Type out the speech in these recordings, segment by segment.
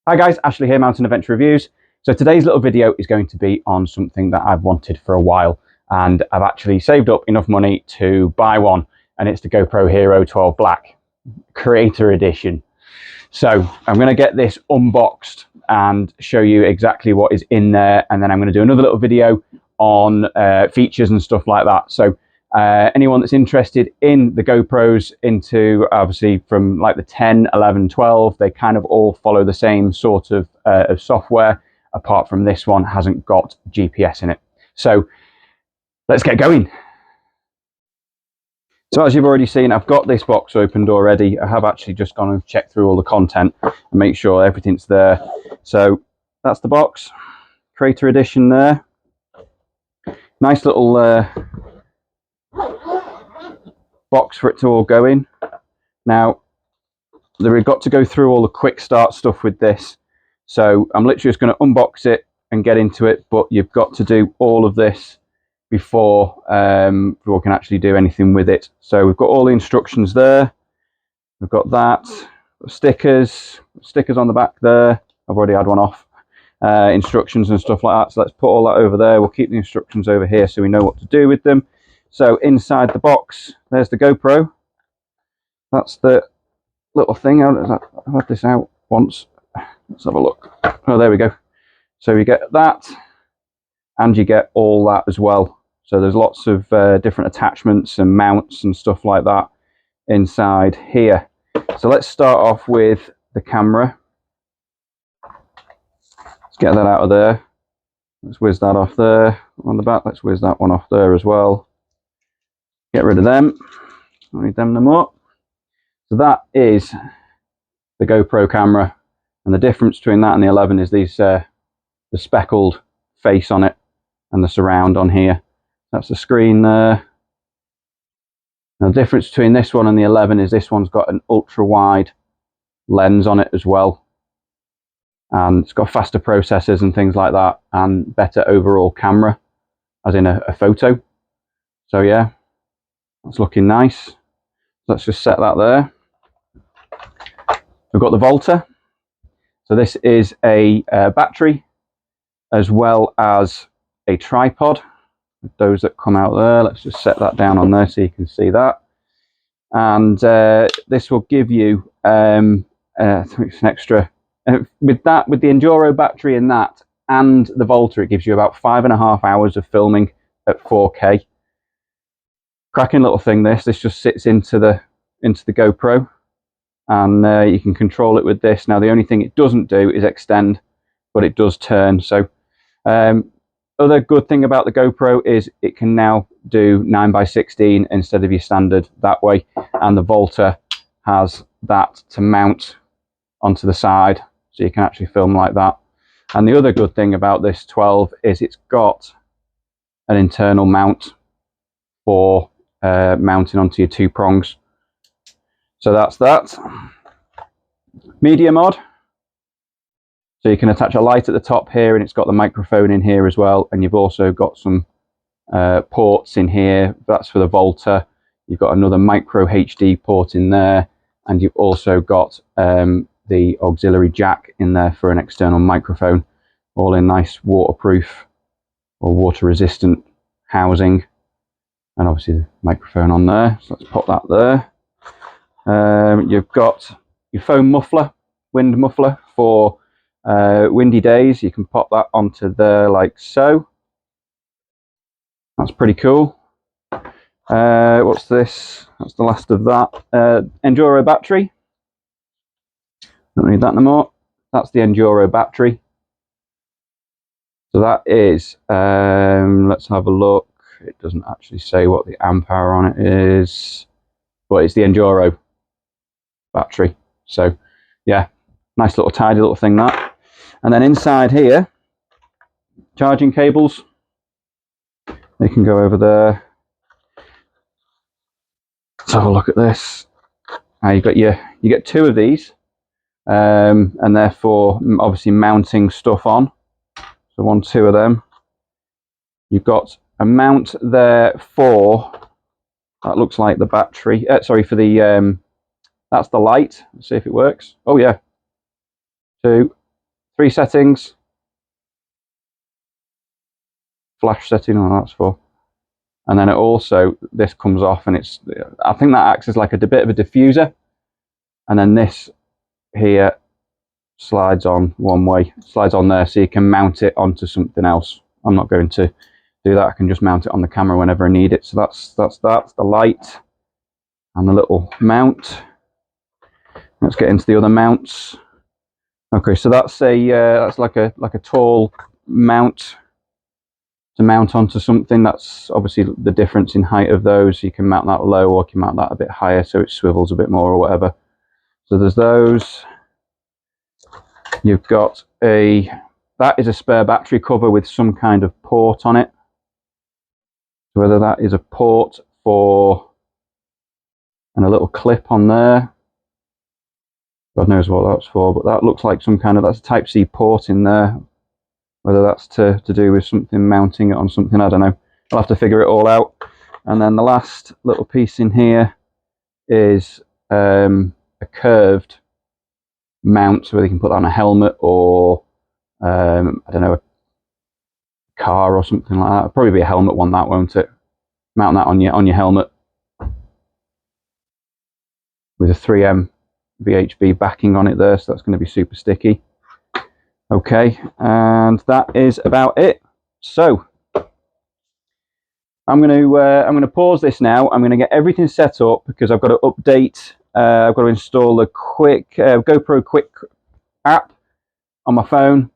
Hi guys, Ashley here, Mountain Adventure Reviews. So today's little video is going to be on something that I've wanted for a while, and I've actually saved up enough money to buy one, and it's the GoPro Hero 12 Black Creator Edition. So I'm going to get this unboxed and show you exactly what is in there, and then I'm going to do another little video on features and stuff like that. So anyone that's interested in the GoPros, into obviously from like the 10, 11, 12, they kind of all follow the same sort of software, apart from this one hasn't got GPS in it. So let's get going. So as you've already seen, I've got this box opened already. I have actually just gone and checked through all the content and make sure everything's there. So that's the box, Creator Edition there. Nice little box for it to all go in. Now, we've got to go through all the quick start stuff with this. So I'm literally just going to unbox it and get into it, but you've got to do all of this before we can actually do anything with it. So we've got all the instructions there. We've got that, stickers on the back there. I've already had one off. Instructions and stuff like that. So let's put all that over there. We'll keep the instructions over here so we know what to do with them. So inside the box, there's the GoPro. That's the little thing. I've had this out once. Let's have a look. Oh, there we go. So you get that, and you get all that as well. So there's lots of different attachments and mounts and stuff like that inside here. So let's start off with the camera. Let's get that out of there. Let's whiz that off there. On the back, let's whiz that one off there as well. Get rid of them. Don't need them no more. So that is the GoPro camera. And the difference between that and the 11 is these the speckled face on it and the surround on here. That's the screen there. Now, the difference between this one and the 11 is this one's got an ultra wide lens on it as well, and it's got faster processors and things like that, and better overall camera, as in a photo. So yeah, that's looking nice. Let's just set that there. We've got the Volta. So this is a battery as well as a tripod. With those that come out there, let's just set that down on there so you can see that. And this will give you I think it's an extra with the Enduro battery in that and the Volta, it gives you about 5.5 hours of filming at 4K. Cracking little thing. This just sits into the GoPro, and you can control it with this. Now the only thing it doesn't do is extend, but it does turn. So other good thing about the GoPro is it can now do 9x16 instead of your standard that way, and the Volta has that to mount onto the side, so you can actually film like that. And the other good thing about this 12 is it's got an internal mount for mounting onto your 2 prongs. So that's that. Media mod. So you can attach a light at the top here, and it's got the microphone in here as well. And you've also got some ports in here. That's for the Volta. You've got another micro HD port in there, and you've also got the auxiliary jack in there for an external microphone, all in nice waterproof or water resistant housing. And obviously the microphone on there. So let's pop that there. You've got your foam muffler, wind muffler for windy days. You can pop that onto there like so. That's pretty cool. What's this? That's the last of that. Enduro battery. Don't need that no more. That's the Enduro battery. So that is, let's have a look. It doesn't actually say what the amp hour on it is, but it's the Enduro battery. So yeah, nice little tidy little thing that. And then inside here, charging cables. They can go over there. Let's have a look at this. You get 2 of these, and therefore obviously mounting stuff on. So 1, 2 of them. You've got a mount there for that looks like the battery. Sorry, for the that's the light. Let's see if it works. Oh yeah. 2, 3 settings. Flash setting, oh, that's for. And then it also, this comes off, and it's, I think that acts as like a bit of a diffuser. And then this here slides on one way, slides on there, so you can mount it onto something else. I'm not going to do that. I can just mount it on the camera whenever I need it. So that's the light and the little mount. Let's get into the other mounts. Okay, so that's like a tall mount to mount onto something. That's obviously the difference in height of those. You can mount that low, or you can mount that a bit higher so it swivels a bit more or whatever. So there's those. You've got that is a spare battery cover with some kind of port on it. Whether that is a port for, and a little clip on there. God knows what that's for, but that looks like some kind of, that's a Type-C port in there. Whether that's to do with something, mounting it on something, I don't know. I'll have to figure it all out. And then the last little piece in here is a curved mount, so whether you can put that on a helmet or I don't know, a car or something like that. It'll probably be a helmet one, that, won't it? Mount that on your helmet with a 3M VHB backing on it there, so that's going to be super sticky. Okay, and that is about it. So I'm going to pause this now. I'm going to get everything set up because I've got to update. I've got to install a quick GoPro Quick app on my phone,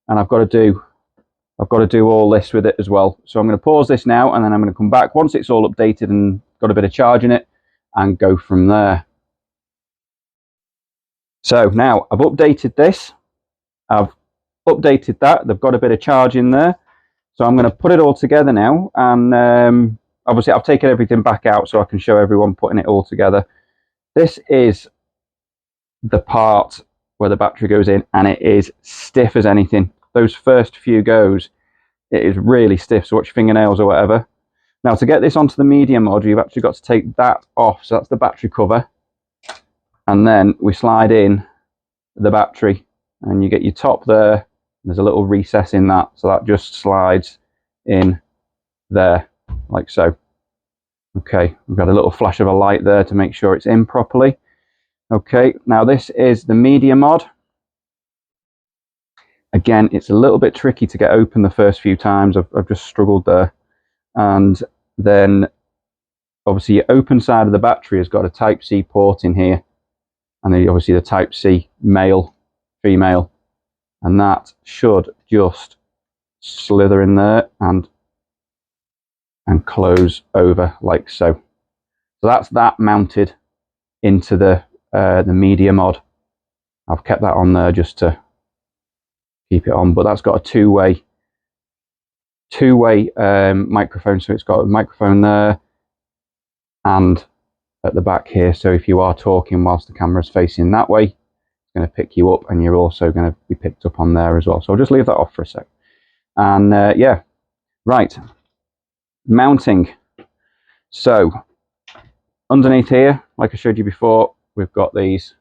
and I've got to do all this with it as well. So I'm going to pause this now, and then I'm going to come back once it's all updated and got a bit of charge in it, and go from there. So now I've updated this. I've updated that. They've got a bit of charge in there. So I'm going to put it all together now, and obviously I've taken everything back out so I can show everyone putting it all together. This is the part where the battery goes in, and it is stiff as anything. Those first few goes, it is really stiff, so watch your fingernails or whatever. Now, to get this onto the media mod, you've actually got to take that off, so that's the battery cover, and then we slide in the battery, and you get your top there. There's a little recess in that, so that just slides in there, like so. Okay, we've got a little flash of a light there to make sure it's in properly. Okay, now this is the media mod. Again, it's a little bit tricky to get open the first few times. I've just struggled there. And then, obviously, your open side of the battery has got a Type-C port in here. And then obviously the Type-C male, female. And that should just slither in there and close over like so. So that's that mounted into the media mod. I've kept that on there just to keep it on, but that's got a two-way microphone, so it's got a microphone there and at the back here, so if you are talking whilst the camera's facing that way, it's going to pick you up, and you're also going to be picked up on there as well. So I'll just leave that off for a sec. And yeah, right, mounting. So underneath here, like I showed you before, we've got these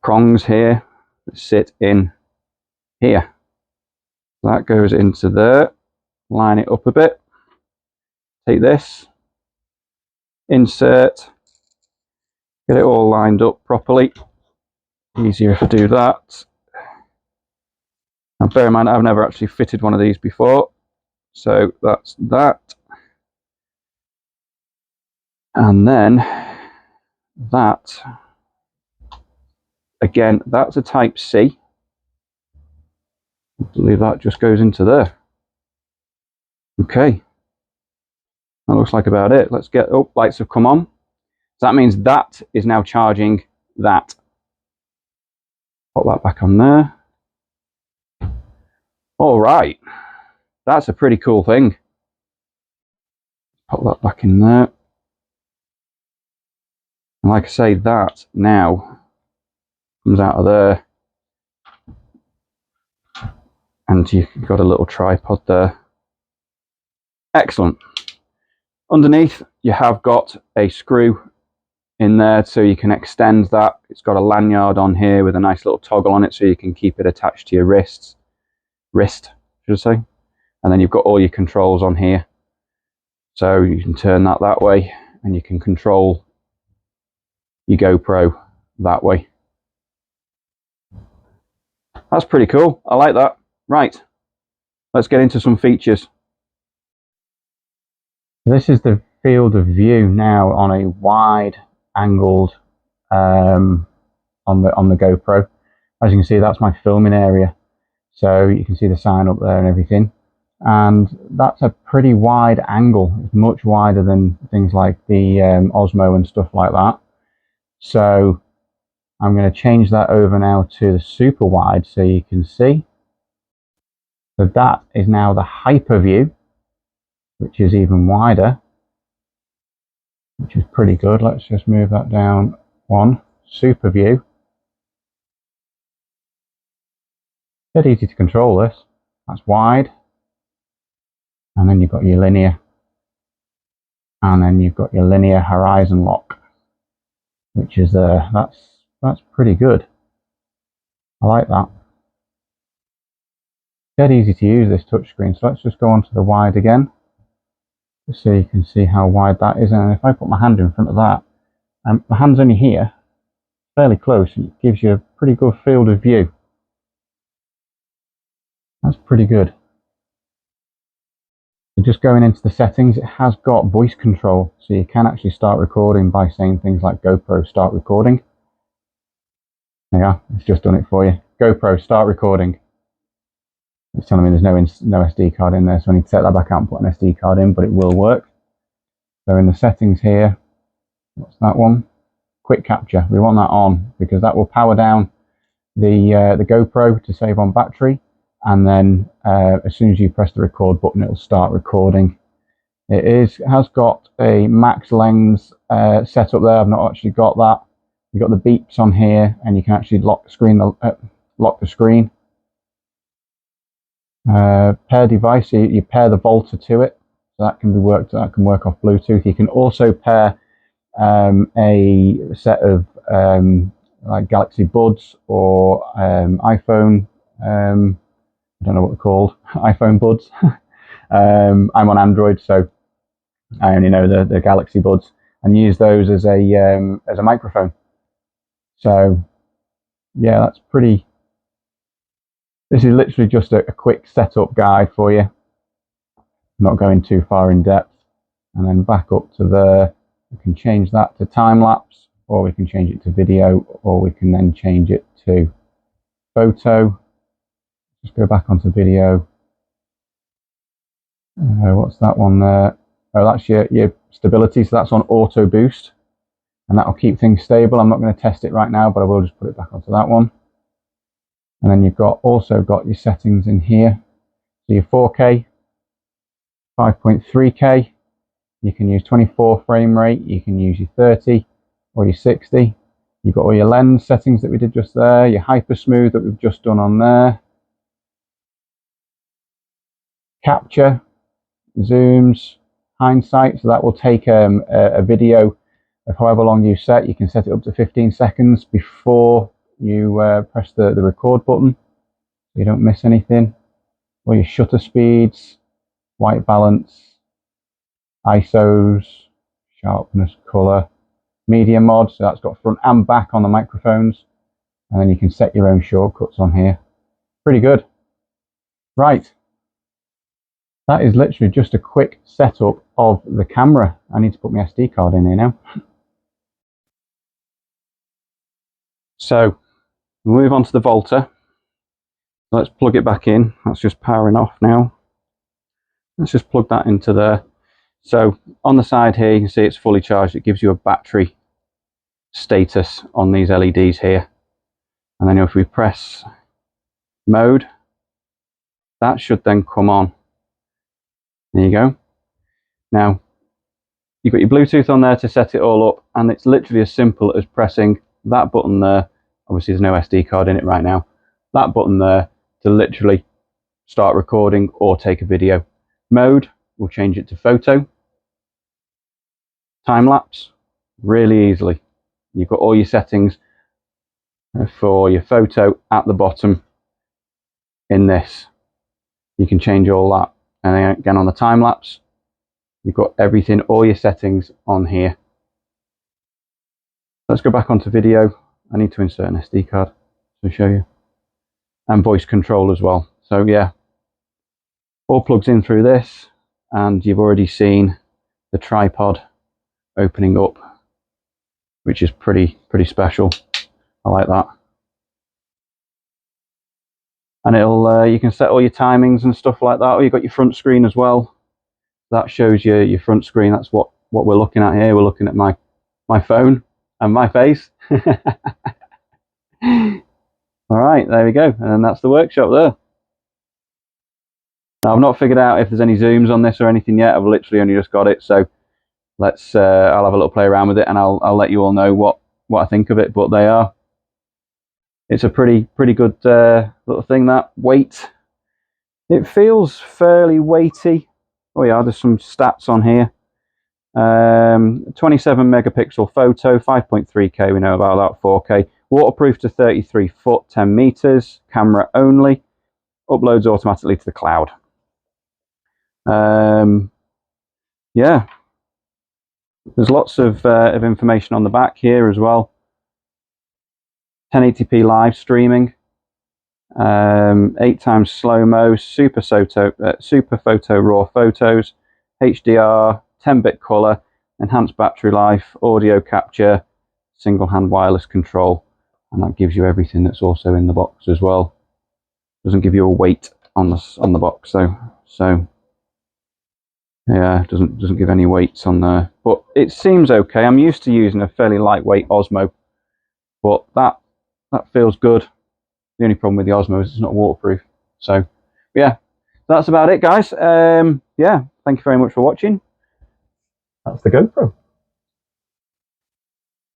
prongs here that sit in here. That goes into there. Line it up a bit. Take this, insert, get it all lined up properly. Easier if I do that. And bear in mind, I've never actually fitted one of these before, so that's that. And then that, again, that's a Type-C. I believe that just goes into there. Okay, that looks like about it. Let's get, oh, lights have come on. So that means that is now charging that. Put that back on there. All right, that's a pretty cool thing. Put that back in there. And like I say, that now comes out of there. And you've got a little tripod there. Excellent. Underneath, you have got a screw in there so you can extend that. It's got a lanyard on here with a nice little toggle on it so you can keep it attached to your wrist, should I say. And then you've got all your controls on here. So you can turn that way, and you can control your GoPro that way. That's pretty cool. I like that. Right, let's get into some features. This is the field of view now on a wide angled on the GoPro. As you can see, that's my filming area. So you can see the sign up there and everything. And that's a pretty wide angle. It's much wider than things like the Osmo and stuff like that. So I'm going to change that over now to the super wide so you can see. So that is now the hyper view, which is even wider, which is pretty good. Let's just move that down one. Super view. Dead easy to control this. That's wide. And then you've got your linear. And then you've got your linear horizon lock, which is that's pretty good. I like that. Dead easy to use, this touchscreen. So let's just go on to the wide again, just so you can see how wide that is. And if I put my hand in front of that, my hand's only here, fairly close, and it gives you a pretty good field of view. That's pretty good. So just going into the settings, it has got voice control, so you can actually start recording by saying things like GoPro start recording. There you are, it's just done it for you. GoPro start recording. It's telling me there's no SD card in there, so I need to set that back out and put an SD card in, but it will work. So in the settings here, what's that one? Quick capture. We want that on because that will power down the GoPro to save on battery, and then as soon as you press the record button, it will start recording. It has got a max lens set up there. I've not actually got that. You've got the beeps on here, and you can actually lock the screen. Pair device, you pair the Volta to it, so that can work off Bluetooth. You can also pair a set of like Galaxy Buds or iPhone, I don't know what they're called, iPhone Buds. I'm on Android, so I only know the Galaxy Buds, and use those as a microphone. So yeah, that's pretty. This is literally just a quick setup guide for you. Not going too far in depth. And then back up to there. We can change that to time lapse, or we can change it to video, or we can then change it to photo. Just go back onto video. What's that one there? Oh, that's your stability. So that's on auto boost, and that will keep things stable. I'm not going to test it right now, but I will just put it back onto that one. And then you've also got your settings in here. So your 4K, 5.3K, you can use 24 frame rate, you can use your 30 or your 60. You've got all your lens settings that we did just there, your hyper smooth that we've just done on there. Capture, zooms, hindsight, so that will take a video of however long you set. You can set it up to 15 seconds before you press the record button, so you don't miss anything. All your shutter speeds, white balance, ISOs, sharpness, color, media mod, so that's got front and back on the microphones, and then you can set your own shortcuts on here. Pretty good. Right, that is literally just a quick setup of the camera. I need to put my SD card in here now. So we'll move on to the Volta. Let's plug it back in. That's just powering off now. Let's just plug that into there. So on the side here, you can see it's fully charged. It gives you a battery status on these LEDs here. And then if we press mode, that should then come on. There you go. Now, you've got your Bluetooth on there to set it all up, and it's literally as simple as pressing that button there. Obviously, there's no SD card in it right now. That button there to literally start recording or take a video. Mode, we'll change it to photo. Time lapse, really easily. You've got all your settings for your photo at the bottom in this. You can change all that. And then again on the time lapse, you've got everything, all your settings on here. Let's go back onto video. I need to insert an SD card to show you. And voice control as well. So yeah, all plugs in through this, and you've already seen the tripod opening up, which is pretty special. I like that. And it'll you can set all your timings and stuff like that. Or you've got your front screen as well. That shows you your front screen. That's what we're looking at here. We're looking at my phone and my face. All right, there we go. And that's the workshop there. Now, I've not figured out if there's any zooms on this or anything yet. I've literally only just got it, so let's. I'll have a little play around with it, and I'll let you all know what I think of it. But it's a pretty good little thing. That weight, it feels fairly weighty. Oh yeah, there's some stats on here. 27 megapixel photo, 5.3K. We know about that. 4K, waterproof to 33 foot, 10 meters. Camera only. Uploads automatically to the cloud. Yeah, there's lots of information on the back here as well. 1080p live streaming, 8 times slow-mo, super photo raw photos, HDR, 10-bit color, enhanced battery life, audio capture, single hand wireless control, and that gives you everything that's also in the box as well. Doesn't give you a weight on the box though, so yeah, doesn't give any weights on there, but it seems okay. I'm used to using a fairly lightweight Osmo, but that feels good. The only problem with the Osmo is it's not waterproof. So yeah, that's about it, guys. Yeah, thank you very much for watching. That's the GoPro.